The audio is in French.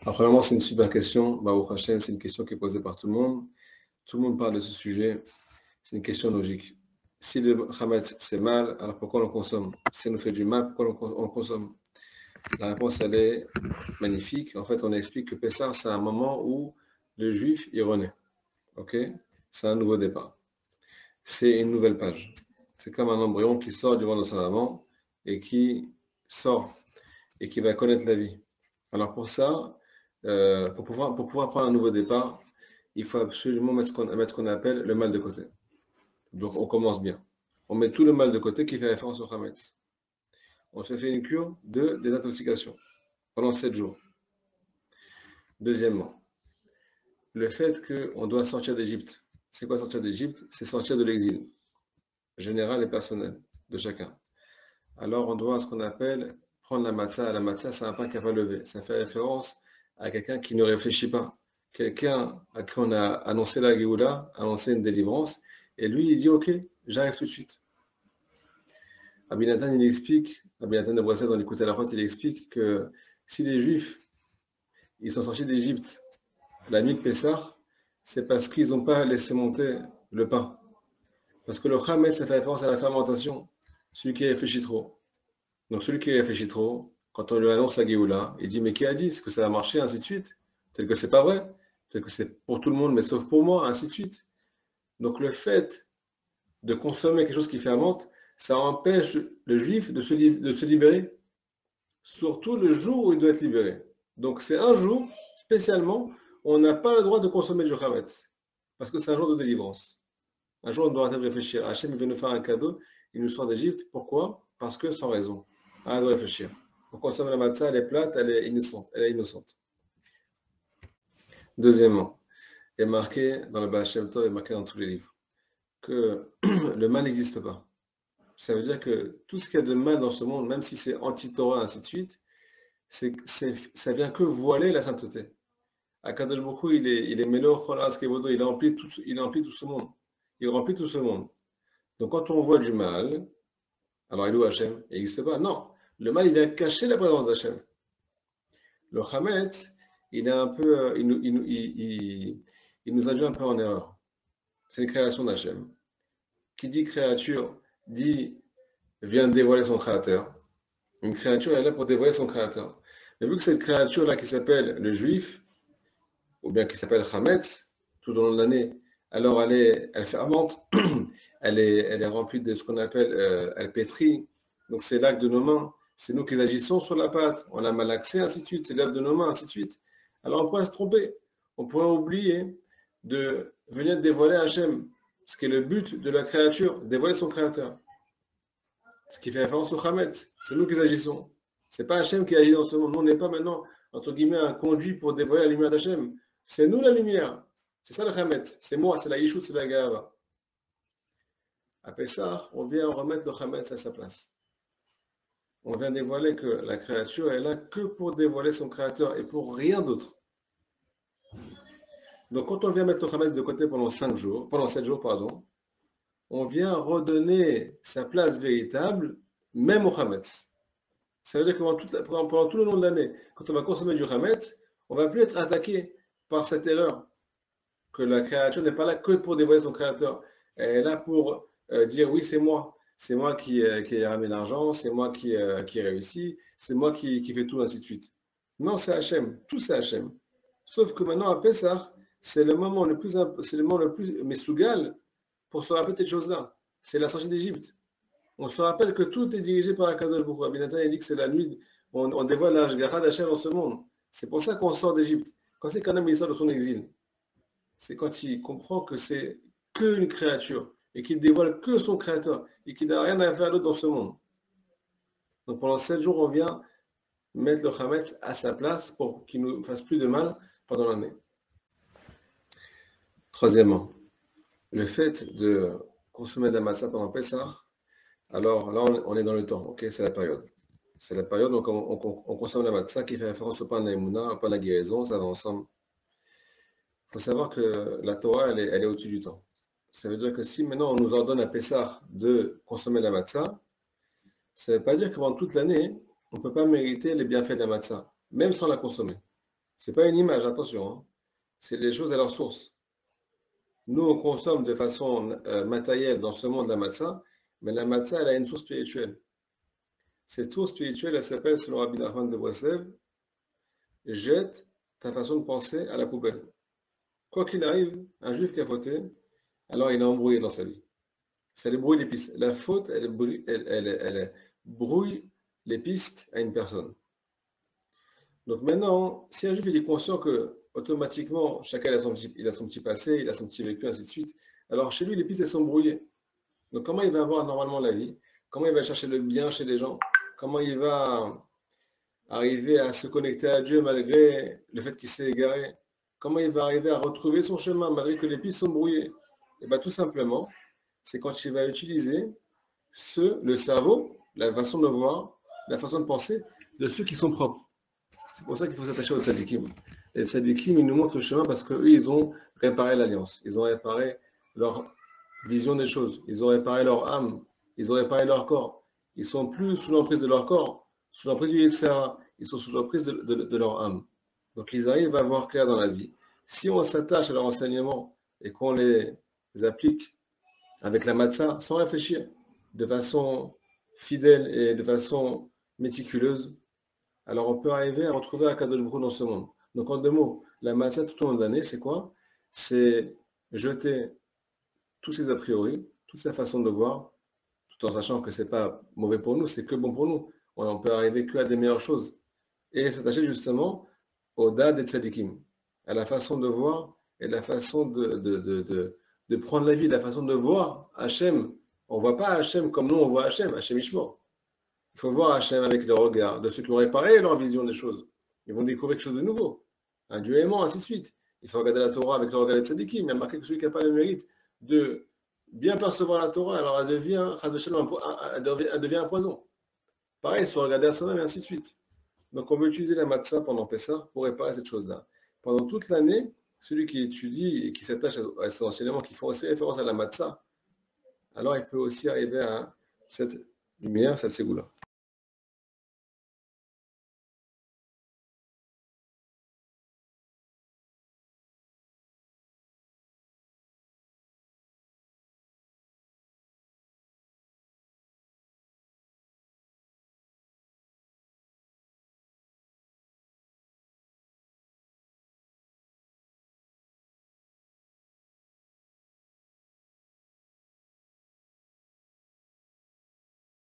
Alors, premièrement, c'est une super question. Baruch Hashem, c'est une question qui est posée par tout le monde. Tout le monde parle de ce sujet. C'est une question logique. Si le Hametz, c'est mal, alors pourquoi on le consomme? Si ça nous fait du mal, pourquoi on le consomme? La réponse, elle est magnifique. En fait, on explique que Pessah, c'est un moment où le juif, il renaît. OK? C'est un nouveau départ. C'est une nouvelle page. C'est comme un embryon qui sort du ventre de sa maman et qui sort et qui va connaître la vie. Alors pour ça, pour pouvoir prendre un nouveau départ, il faut absolument mettre ce qu'on appelle le mal de côté. Donc on commence bien. On met tout le mal de côté qui fait référence au Hametz. On se fait une cure de désintoxication pendant 7 jours. Deuxièmement, le fait qu'on doit sortir d'Égypte. C'est quoi sortir d'Égypte? C'est sortir de l'exil général et personnel de chacun. Alors on doit ce qu'on appelle prendre la matzah. La matzah, c'est un pain qui n'a pas levé. Ça fait référence à quelqu'un qui ne réfléchit pas. Quelqu'un à qui on a annoncé la Géoula, annoncé une délivrance, et lui, il dit ok, j'arrive tout de suite. Rabbi Nathan, il explique, Rabbi Nathan de Bressel, dans l'écoute à la route, il explique que si les Juifs, ils sont sortis d'Égypte la nuit de Pessah, c'est parce qu'ils n'ont pas laissé monter le pain. Parce que le Hametz, ça fait référence à la fermentation, celui qui réfléchit trop. Donc celui qui réfléchit trop, quand on lui annonce la Géoula, il dit mais qui a dit? Est-ce que ça va marcher? Ainsi de suite. Peut-être que c'est pas vrai. Peut-être que c'est pour tout le monde, mais sauf pour moi, ainsi de suite. Donc le fait de consommer quelque chose qui fermente, ça empêche le juif de se libérer, surtout le jour où il doit être libéré. Donc c'est un jour, spécialement, où on n'a pas le droit de consommer du Hametz, parce que c'est un jour de délivrance. Un jour, on doit arrêter de réfléchir. Hachem veut nous faire un cadeau, il nous sort d'Égypte. Pourquoi? Parce que sans raison. Arrête de réfléchir. On consomme la matzah, elle est plate, elle est innocente. Elle est innocente. Deuxièmement, il est marqué dans le Baal Shem Tov, il est marqué dans tous les livres, que le mal n'existe pas. Ça veut dire que tout ce qu'il y a de mal dans ce monde, même si c'est anti-Torah, ainsi de suite, ça vient que voiler la sainteté. Akadosh Baruch Hu, il est Melo Cholas Kevodo, il remplit tout ce monde. Il remplit tout ce monde. Donc quand on voit du mal, alors il est où Hachem? Il n'existe pas. Non, le mal, il vient cacher la présence d'Hachem. Le Hametz, il est un peu, il nous induit un peu en erreur. C'est une création d'Hachem. Qui dit créature, dit vient dévoiler son créateur. Une créature elle est là pour dévoiler son créateur. Mais vu que cette créature-là qui s'appelle le juif, ou bien qui s'appelle Hametz, tout au long de l'année, alors elle fermente, elle est remplie de ce qu'on appelle, elle pétrit, donc c'est l'acte de nos mains, c'est nous qui agissons sur la pâte, on a malaxé, ainsi de suite, c'est l'œuvre de nos mains, ainsi de suite. Alors on pourrait se tromper, on pourrait oublier de venir dévoiler Hachem, ce qui est le but de la créature, dévoiler son créateur. Ce qui fait référence au Hametz, c'est nous qui agissons. C'est pas Hachem qui agit dans ce monde. Nous, on n'est pas maintenant, entre guillemets, un conduit pour dévoiler la lumière d'Hachem. C'est nous la lumière. C'est ça le Hametz. C'est moi, c'est la Yishut, c'est la Gahava. À Pessah, on vient remettre le Hametz à sa place. On vient dévoiler que la créature est là que pour dévoiler son créateur et pour rien d'autre. Donc quand on vient mettre le Hametz de côté pendant 7 jours, pardon, on vient redonner sa place véritable, même au Hametz. Ça veut dire que pendant tout le long de l'année, quand on va consommer du Hametz, on ne va plus être attaqué par cette erreur, que la créature n'est pas là que pour dévoiler son créateur. Elle est là pour dire oui, c'est moi qui ai ramené l'argent, c'est moi qui réussi, c'est moi qui fais tout, ainsi de suite. Non, c'est Hachem, tout c'est Hachem. Sauf que maintenant, à Pessah, c'est le moment le plus messougal pour se rappeler de cette chose-là. C'est la sortie d'Égypte. On se rappelle que tout est dirigé par Akadosh Baruch Hu. Rabbi Nathan dit que c'est la nuit, on dévoile la Hashgacha d'Hachem dans ce monde. C'est pour ça qu'on sort d'Égypte. Quand c'est qu'un homme il sort de son exil, c'est quand il comprend que c'est qu'une créature et qu'il dévoile que son créateur et qu'il n'a rien à faire d'autre dans ce monde. Donc pendant 7 jours, on vient mettre le Hametz à sa place pour qu'il ne nous fasse plus de mal pendant l'année. Troisièmement, le fait de consommer de la matzah pendant Pessah, alors là, on est dans le temps, ok, c'est la période. C'est la période où on consomme la matzah qui fait référence au pain de la Emouna, au pain de la guérison, ça va ensemble. Il faut savoir que la Torah, elle est au-dessus du temps. Ça veut dire que si maintenant on nous ordonne à Pessah de consommer la matzah, ça ne veut pas dire que pendant toute l'année, on ne peut pas mériter les bienfaits de la matzah, même sans la consommer. Ce n'est pas une image, attention, hein. C'est les choses à leur source. Nous, on consomme de façon matérielle dans ce monde la matzah, mais la matzah, elle a une source spirituelle. Cette source spirituelle, elle s'appelle, selon Rabbi Nachman de Breslev, jette ta façon de penser à la poubelle. Quoi qu'il arrive, un juif qui a fauté, alors il est embrouillé dans sa vie. Ça lui brouille les pistes. La faute, elle brouille les pistes à une personne. Donc maintenant, si un juif il est conscient que automatiquement, chacun il a son petit passé, il a son petit vécu, ainsi de suite, alors chez lui, les pistes elles sont brouillées. Donc comment il va avoir normalement la vie? Comment il va chercher le bien chez les gens? Comment il va arriver à se connecter à Dieu malgré le fait qu'il s'est égaré? Comment il va arriver à retrouver son chemin malgré que les pistes sont brouillées? Et bien tout simplement, c'est quand il va utiliser le cerveau, la façon de voir, la façon de penser de ceux qui sont propres. C'est pour ça qu'il faut s'attacher aux tzadikim. Les tzadikim, ils nous montrent le chemin parce qu'eux, ils ont réparé l'alliance. Ils ont réparé leur vision des choses. Ils ont réparé leur âme. Ils ont réparé leur corps. Ils sont plus sous l'emprise de leur corps, sous l'emprise du Yetzirah. Ils sont sous l'emprise de leur âme. Donc, ils arrivent à voir clair dans la vie. Si on s'attache à leurs enseignements et qu'on les applique avec la matzah, sans réfléchir, de façon fidèle et de façon méticuleuse, alors on peut arriver à retrouver Akadosh Baruch Hu dans ce monde. Donc en deux mots, la matzah tout au long de l'année, c'est quoi? C'est jeter tous ces a priori, toute sa façon de voir, tout en sachant que c'est pas mauvais pour nous, c'est que bon pour nous. On peut arriver que à des meilleures choses. Et s'attacher justement au da des tzadikim, à la façon de voir et la façon de prendre la vie, la façon de voir Hachem. On ne voit pas Hachem comme nous on voit Hachem, Hachem Ishmo. Il faut voir Hachem avec le regard de ceux qui ont réparé leur vision des choses. Ils vont découvrir quelque chose de nouveau. Un Dieu aimant, ainsi de suite. Il faut regarder la Torah avec le regard des tzadikim. Il y a marqué que celui qui n'a pas le mérite de bien percevoir la Torah, alors elle devient un poison. Pareil, il faut regarder à soi-même, et ainsi de suite. Donc on veut utiliser la matzah pendant Pessah pour réparer cette chose-là. Pendant toute l'année, celui qui étudie et qui s'attache à ces enseignements qui font aussi référence à la matzah, alors il peut aussi arriver à cette lumière, cette ségoula.